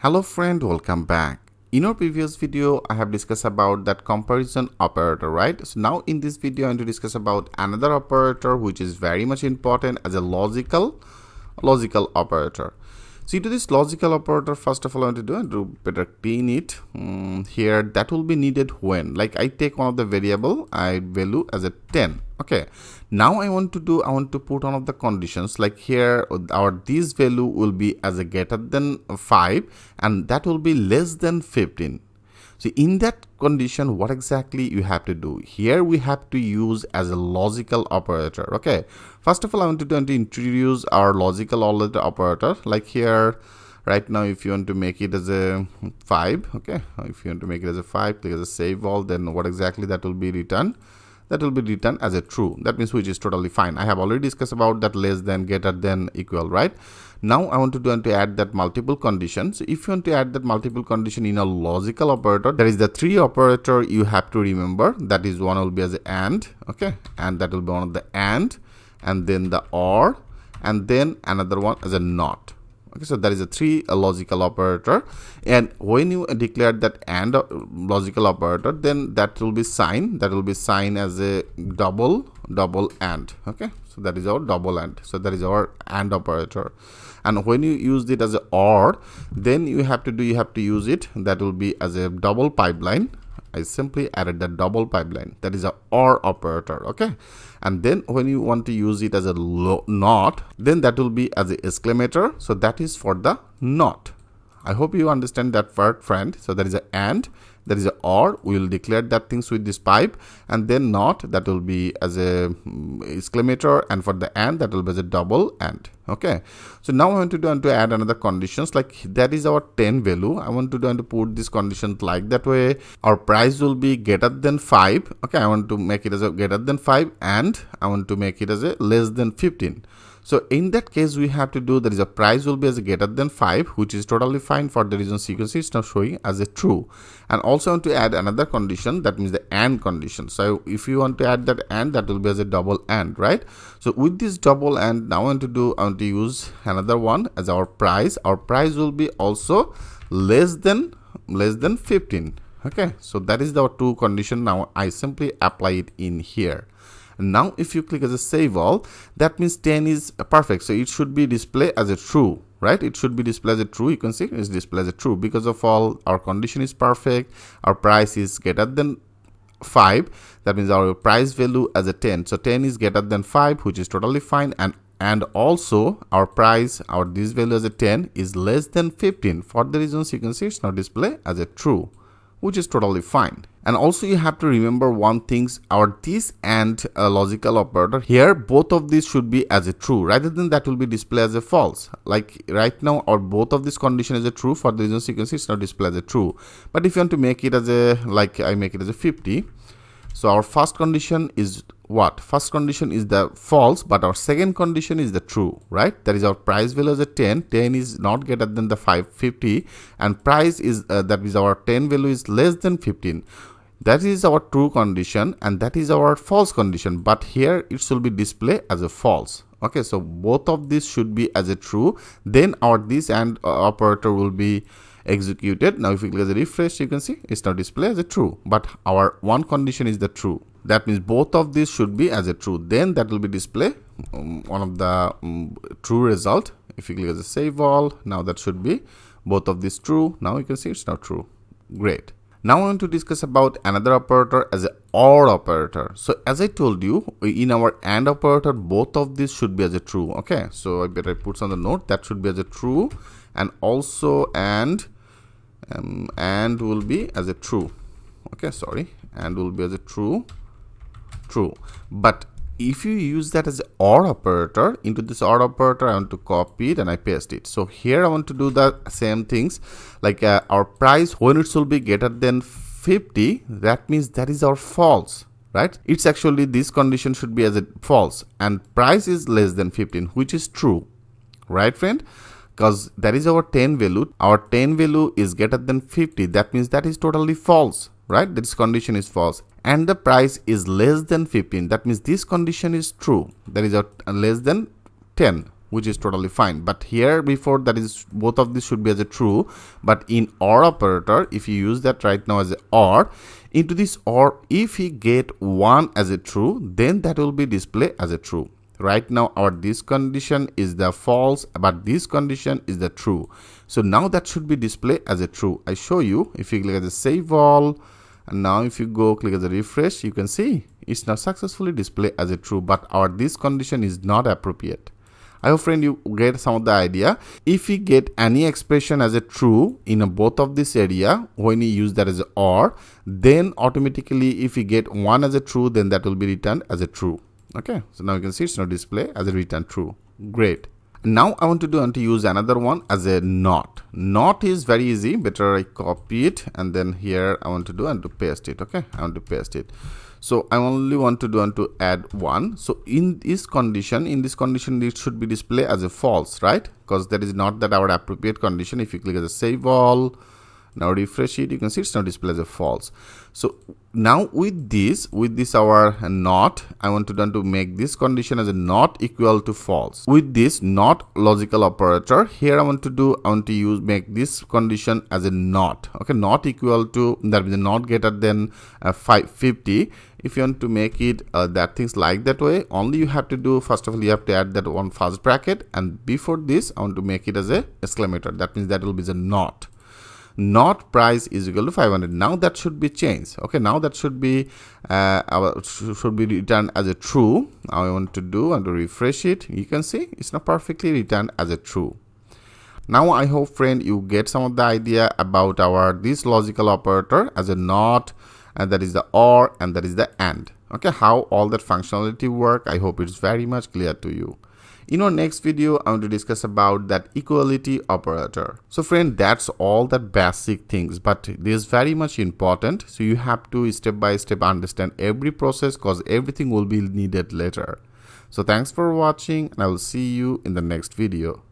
Hello friend, welcome back. In our previous video, I have discussed about that comparison operator, right? So now in this video, I'm going to discuss about another operator which is very much important as a logical operator. So into this logical operator, first of all, I want to better clean it. Here that will be needed when, like I take one of the variable, I value as a 10. Okay. Now I want to put one of the conditions, like here this value will be as a greater than 5 and that will be less than 15. So in that condition, what exactly you have to do? Here we have to use as a logical operator. Okay. First of all, I want to introduce our logical operator. Like here, right now, if you want to make it as a 5, okay. If you want to make it as a 5, click as a save all. Then what exactly that will be returned? That will be written as a true. That means which is totally fine. I have already discussed about that less than, greater than, equal, right? Now I want to add that multiple condition. So if you want to add that multiple condition in a logical operator, there is the 3 operator you have to remember. That is, one will be as a AND, okay, and that will be one of the AND, and then the OR, and then another one as a NOT. Okay, so that is a 3 logical operator, and when you declare that AND logical operator, then that will be signed as a double AND. Okay, so that is our double AND. So that is our AND operator. And when you use it as a OR, then you have to use it, that will be as a double pipeline. I simply added the double pipeline, that is a OR operator. Okay, and then when you want to use it as a NOT, then that will be as a exclamator. So that is for the NOT. I hope you understand that part, friend. So that is a AND, that is a OR. We will declare that things with this pipe, and then NOT, that will be as a exclamator, and for the AND, that will be as a double AND. Okay, so now I want to add another conditions, like that is our 10 value. I want to put this condition like that way. Our price will be greater than 5. Okay, I want to make it as a greater than 5, and I want to make it as a less than 15. So in that case, we have to do, that is a price will be as a greater than 5, which is totally fine. For the reason sequence is now showing as a true. And also want to add another condition, that means the AND condition. So if you want to add that AND, that will be as a double AND, right? So with this double AND, now I want to use another one as our price. Our price will be also less than 15. Okay, so that is the 2 condition. Now I simply apply it in here. Now if you click as a save all, that means 10 is perfect. So it should be displayed as a true, right? It should be displayed as a true. You can see it's displayed as a true because of all our condition is perfect. Our price is greater than 5. That means our price value as a 10. So 10 is greater than 5, which is totally fine. And also our price, this value as a 10 is less than 15. For the reasons you can see it's now displayed as a true, which is totally fine. And also you have to remember one thing, this and logical operator here, both of these should be as a true, rather than that will be displayed as a false. Like right now, or both of this condition is a true. For the reasons you can see it's now displayed as a true. But if you want to make it as a, like I make it as a 50, so our first condition is what? First condition is the false, but our second condition is the true, right? That is our price value as a 10. 10 is not greater than the 550, and price is that is our 10 value is less than 15. That is our true condition, and that is our false condition. But here it should be displayed as a false. Okay, so both of these should be as a true. Then our this AND operator will be executed. Now if we click as a refresh, you can see it's now displayed as a true, but our one condition is the true. That means both of these should be as a true. Then that will be displayed one of the true result. If you click as a save all, now that should be both of these true. Now you can see it's now true. Great. Now I want to discuss about another operator as an OR operator. So as I told you, in our AND operator, both of these should be as a true. Okay, so I better put on the note that should be as a true, and also and will be as a true. Okay, sorry, and will be as a true. But if you use that as an OR operator, into this OR operator, I want to copy it and I paste it. So here I want to do the same things, like our price, when it should be greater than 50, that means that is our false, right? It's actually, this condition should be as a false, and price is less than 15, which is true, right, friend? Because that is our 10 value. Our 10 value is greater than 50. That means that is totally false, right? This condition is false. And the price is less than 15. That means this condition is true. That is a less than 10, which is totally fine. But here before, that is both of these should be as a true, but in OR operator, if you use that right now as a OR, into this OR, if we get 1 as a true, then that will be displayed as a true. Right now our this condition is the false, but this condition is the true. So now that should be displayed as a true. I show you, if you click at the save all, and now if you go click at the refresh, you can see it's now successfully displayed as a true, but our this condition is not appropriate. I hope friend you get some of the idea. If we get any expression as a true in both of this area, when you use that as a OR, then automatically if we get 1 as a true, then that will be returned as a true. Okay, so now you can see it's now display as a return true. Great. Now I want to use another one as a not. Not is very easy. Better I copy it, and then here I want to paste it. Okay, I want to paste it. So I only want to add 1. So in this condition, it should be displayed as a false, right? Because that is not that our appropriate condition. If you click as a save all, now refresh it, you can see it's now displayed as a false. So now with this our not, I want to make this condition as a not equal to false. With this not logical operator, here I want to make this condition as a not. Okay, not equal to, that means not greater than 550. If you want to make it that things like that way, only you have to do, first of all, you have to add that one first bracket, and before this I want to make it as a exclamator. That means that will be the not. Not price is equal to 500. Now that should be changed. Okay, now that should be returned as a true. Now I want to refresh it. You can see it's now perfectly returned as a true. Now I hope friend you get some of the idea about this logical operator as a not, and that is the OR, and that is the AND. Okay, how all that functionality work. I hope it's very much clear to you. In our next video, I want to discuss about that equality operator. So friend, that's all that basic things, but this is very much important. So you have to step by step understand every process, because everything will be needed later. So thanks for watching, and I will see you in the next video.